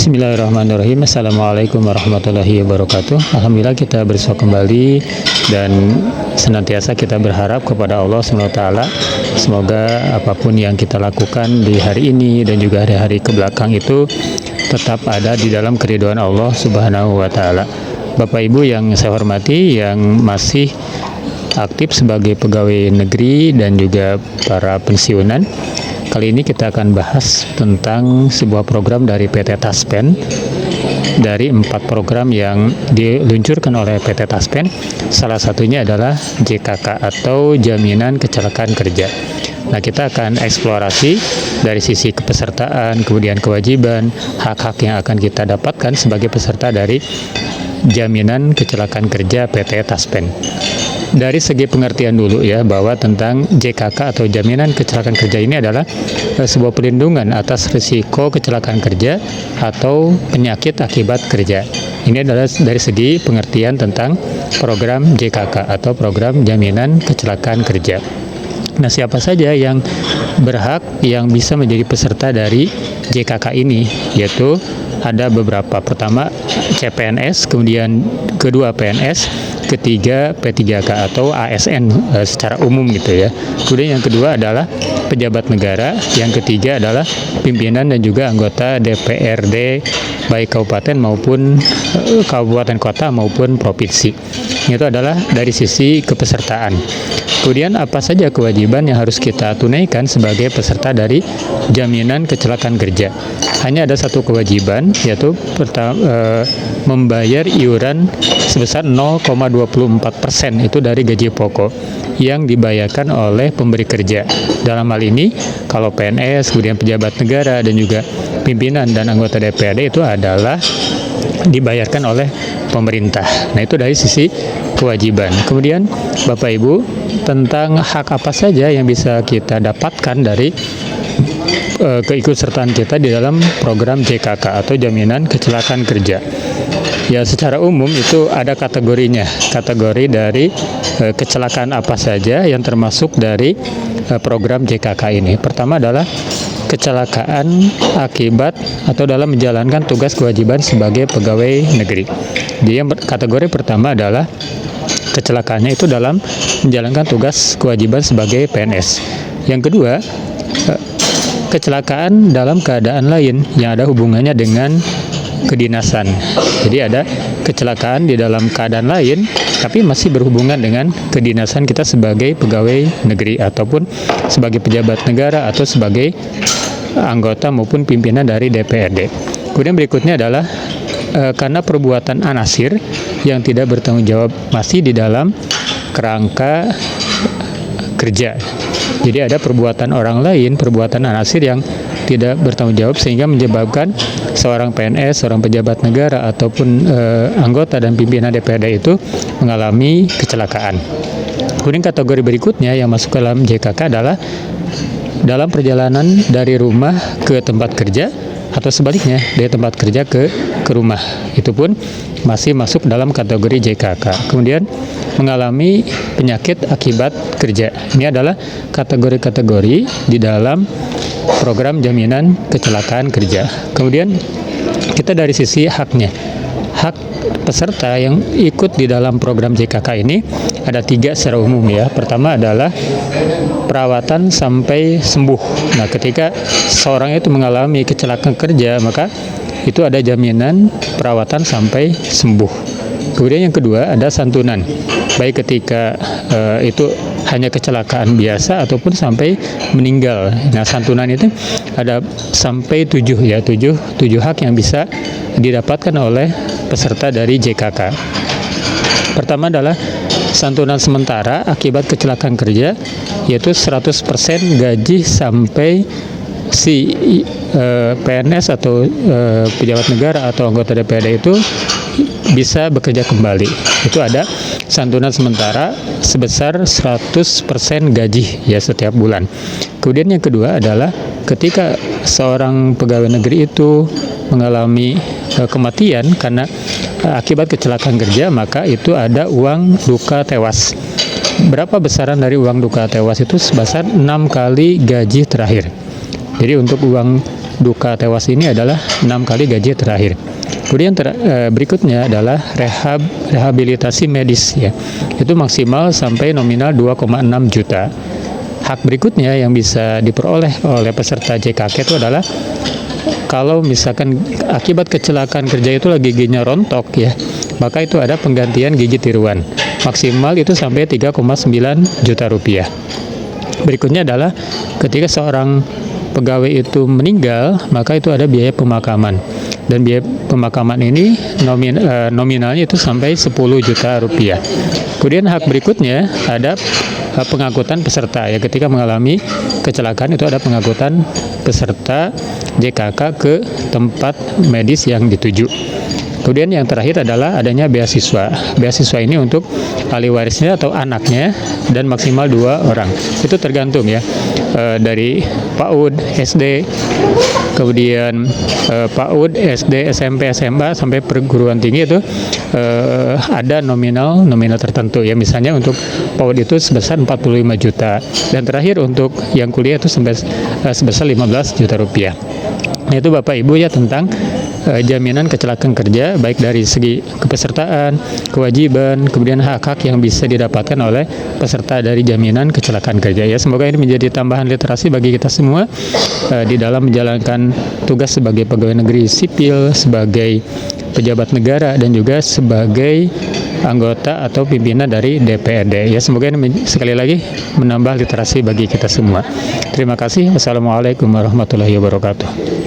Bismillahirrahmanirrahim. Assalamualaikum warahmatullahi wabarakatuh. Alhamdulillah kita bersua kembali dan senantiasa kita berharap kepada Allah SWT. Semoga apapun yang kita lakukan di hari ini dan juga hari-hari kebelakang itu tetap ada di dalam keridhaan Allah Subhanahu wa Ta'ala. Bapak Ibu yang saya hormati, yang masih aktif sebagai pegawai negeri dan juga para pensiunan, kali ini kita akan bahas tentang sebuah program dari PT Taspen. Dari 4 program yang diluncurkan oleh PT Taspen, salah satunya adalah JKK atau Jaminan Kecelakaan Kerja. Nah, kita akan eksplorasi dari sisi kepesertaan, kemudian kewajiban, hak-hak yang akan kita dapatkan sebagai peserta dari Jaminan Kecelakaan Kerja PT Taspen. Dari segi pengertian dulu ya, bahwa tentang JKK atau Jaminan Kecelakaan Kerja ini adalah sebuah perlindungan atas risiko kecelakaan kerja atau penyakit akibat kerja. Ini adalah dari segi pengertian tentang program JKK atau program Jaminan Kecelakaan Kerja. Nah, siapa saja yang berhak yang bisa menjadi peserta dari JKK ini? Yaitu ada beberapa. Pertama CPNS, kemudian kedua PNS, ketiga P3K atau ASN secara umum gitu ya. Kemudian yang kedua adalah pejabat negara, yang ketiga adalah pimpinan dan juga anggota DPRD baik kabupaten maupun kabupaten kota maupun provinsi. Itu adalah dari sisi kepesertaan. Kemudian apa saja kewajiban yang harus kita tunaikan sebagai peserta dari Jaminan Kecelakaan Kerja? Hanya ada satu kewajiban, yaitu membayar iuran sebesar 0,24% itu dari gaji pokok yang dibayarkan oleh pemberi kerja. Dalam hal ini, kalau PNS, kemudian pejabat negara dan juga pimpinan dan anggota DPRD itu adalah dibayarkan oleh pemerintah. Nah, itu dari sisi kewajiban. Kemudian Bapak Ibu, tentang hak apa saja yang bisa kita dapatkan dari keikutsertaan kita di dalam program JKK atau Jaminan Kecelakaan Kerja. Ya, secara umum itu ada kategorinya. Kategori dari kecelakaan apa saja yang termasuk dari program JKK ini. Pertama adalah kecelakaan akibat atau dalam menjalankan tugas kewajiban sebagai pegawai negeri. Jadi yang kategori pertama adalah kecelakaannya itu dalam menjalankan tugas kewajiban sebagai PNS. Yang kedua, kecelakaan dalam keadaan lain yang ada hubungannya dengan kedinasan. Jadi ada kecelakaan di dalam keadaan lain tapi masih berhubungan dengan kedinasan kita sebagai pegawai negeri ataupun sebagai pejabat negara atau sebagai anggota maupun pimpinan dari DPRD. Kemudian berikutnya adalah karena perbuatan anasir yang tidak bertanggung jawab masih di dalam kerangka kerja. Jadi ada perbuatan orang lain, perbuatan anasir yang tidak bertanggung jawab sehingga menyebabkan seorang PNS, seorang pejabat negara ataupun anggota dan pimpinan DPRD itu mengalami kecelakaan. Kemudian kategori berikutnya yang masuk ke dalam JKK adalah dalam perjalanan dari rumah ke tempat kerja atau sebaliknya dari tempat kerja ke rumah. Itu pun masih masuk dalam kategori JKK. Kemudian mengalami penyakit akibat kerja. Ini adalah kategori-kategori di dalam program Jaminan Kecelakaan Kerja. Kemudian kita dari sisi haknya. Hak peserta yang ikut di dalam program JKK ini ada 3 secara umum ya. Pertama adalah perawatan sampai sembuh. Nah, ketika seorang itu mengalami kecelakaan kerja, maka itu ada jaminan perawatan sampai sembuh. Kemudian yang kedua ada santunan, baik ketika itu hanya kecelakaan biasa ataupun sampai meninggal. Nah, santunan itu ada sampai 7 ya, 7 hak yang bisa didapatkan oleh peserta dari JKK. Pertama adalah santunan sementara akibat kecelakaan kerja, yaitu 100% gaji sampai si PNS atau pejabat negara atau anggota DPRD itu bisa bekerja kembali. Itu ada santunan sementara sebesar 100% gaji ya setiap bulan. Kemudian yang kedua adalah ketika seorang pegawai negeri itu mengalami kematian karena akibat kecelakaan kerja, maka itu ada uang duka tewas. Berapa besaran dari uang duka tewas itu sebesar 6 kali gaji terakhir. Jadi untuk uang duka tewas ini adalah 6 kali gaji terakhir. Kemudian berikutnya adalah rehabilitasi medis ya. Itu maksimal sampai nominal 2,6 juta. Hak berikutnya yang bisa diperoleh oleh peserta JKK itu adalah kalau misalkan akibat kecelakaan kerja itu giginya rontok ya, maka itu ada penggantian gigi tiruan. Maksimal itu sampai 3,9 juta rupiah. Berikutnya adalah ketika seorang pegawai itu meninggal, maka itu ada biaya pemakaman. Dan biaya pemakaman ini nominalnya itu sampai 10 juta rupiah. Kemudian hak berikutnya ada pengangkutan peserta ya, ketika mengalami kecelakaan itu ada pengangkutan peserta JKK ke tempat medis yang dituju. Kemudian yang terakhir adalah adanya beasiswa. Beasiswa ini untuk ahli warisnya atau anaknya dan maksimal 2 orang. Itu tergantung ya, dari PAUD, SD, kemudian PAUD, SD, SMP, SMA sampai perguruan tinggi itu ada nominal tertentu ya. Misalnya untuk PAUD itu sebesar 45 juta dan terakhir untuk yang kuliah itu sebesar 15 juta rupiah. Nah, itu Bapak Ibu ya tentang jaminan kecelakaan kerja, baik dari segi kepesertaan, kewajiban, kemudian hak-hak yang bisa didapatkan oleh peserta dari jaminan kecelakaan kerja ya. Semoga ini menjadi tambahan literasi bagi kita semua di dalam menjalankan tugas sebagai pegawai negeri sipil, sebagai pejabat negara, dan juga sebagai anggota atau pimpinan dari DPRD ya. Semoga ini sekali lagi menambah literasi bagi kita semua. Terima kasih. Wassalamualaikum warahmatullahi wabarakatuh.